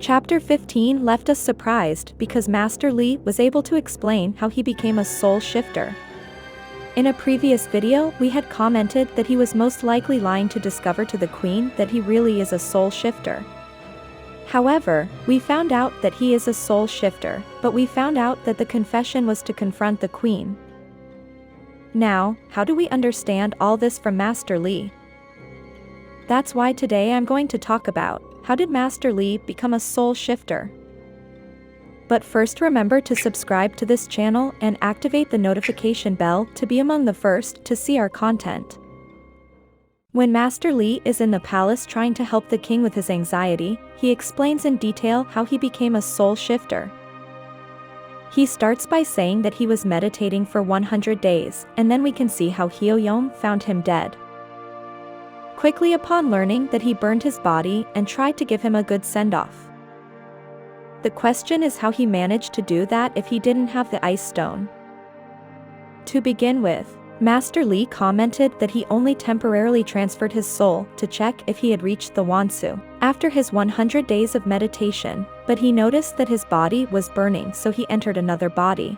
Chapter 15 left us surprised because Master Lee was able to explain how he became a soul shifter. In a previous video, we had commented that he was most likely lying to discover to the queen that he really is a soul shifter. However, we found out that he is a soul shifter, but we found out that the confession was to confront the queen. Now, how do we understand all this from Master Lee? That's why today I'm going to talk about, how did Master Lee become a soul shifter? But first remember to subscribe to this channel and activate the notification bell to be among the first to see our content. When Master Lee is in the palace trying to help the king with his anxiety, he explains in detail how he became a soul shifter. He starts by saying that he was meditating for 100 days, and then we can see how Hyo-yeon found him dead. Quickly upon learning that he burned his body and tried to give him a good send-off. The question is how he managed to do that if he didn't have the ice stone. To begin with, Master Lee commented that he only temporarily transferred his soul to check if he had reached the Hwansu after his 100 days of meditation, but he noticed that his body was burning, so he entered another body.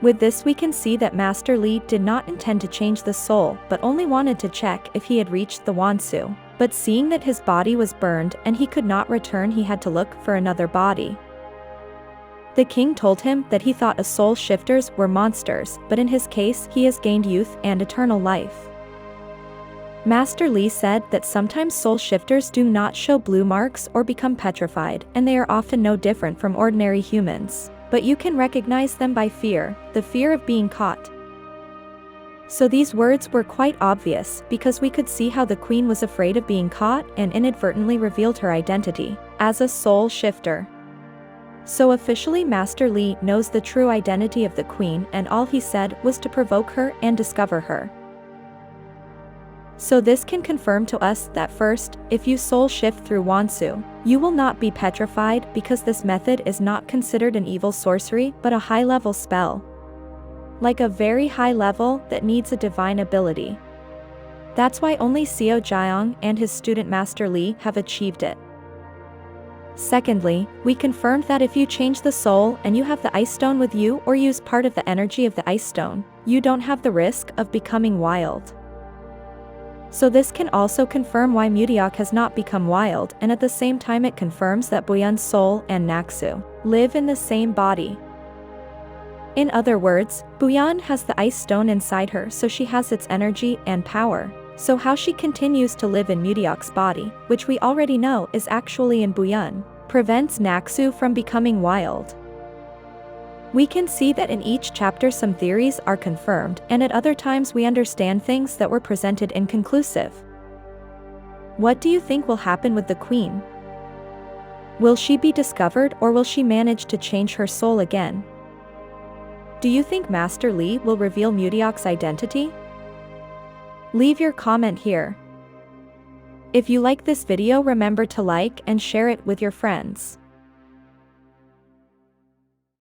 With this we can see that Master Lee did not intend to change the soul but only wanted to check if he had reached the Hwansu, but seeing that his body was burned and he could not return, he had to look for another body. The king told him that he thought soul shifters were monsters, but in his case he has gained youth and eternal life. Master Lee said that sometimes soul shifters do not show blue marks or become petrified, and they are often no different from ordinary humans. But you can recognize them by fear, the fear of being caught. So these words were quite obvious, because we could see how the queen was afraid of being caught and inadvertently revealed her identity as a soul shifter. So officially Master Lee knows the true identity of the queen, and all he said was to provoke her and discover her. So this can confirm to us that first, if you soul shift through Hwansu, you will not be petrified because this method is not considered an evil sorcery but a high-level spell. Like a very high level that needs a divine ability. That's why only Seo Jaeong and his student Master Lee have achieved it. Secondly, we confirmed that if you change the soul and you have the ice stone with you or use part of the energy of the ice stone, you don't have the risk of becoming wild. So this can also confirm why Mutiok has not become wild, and at the same time it confirms that Boyeon's soul and Naksu live in the same body. In other words, Boyeon has the ice stone inside her, so she has its energy and power. So how she continues to live in Mutiok's body, which we already know is actually in Boyeon, prevents Naksu from becoming wild. We can see that in each chapter some theories are confirmed, and at other times we understand things that were presented inconclusive. What do you think will happen with the queen? Will she be discovered, or will she manage to change her soul again? Do you think Master Lee will reveal Mutiok's identity? Leave your comment here. If you like this video, remember to like and share it with your friends.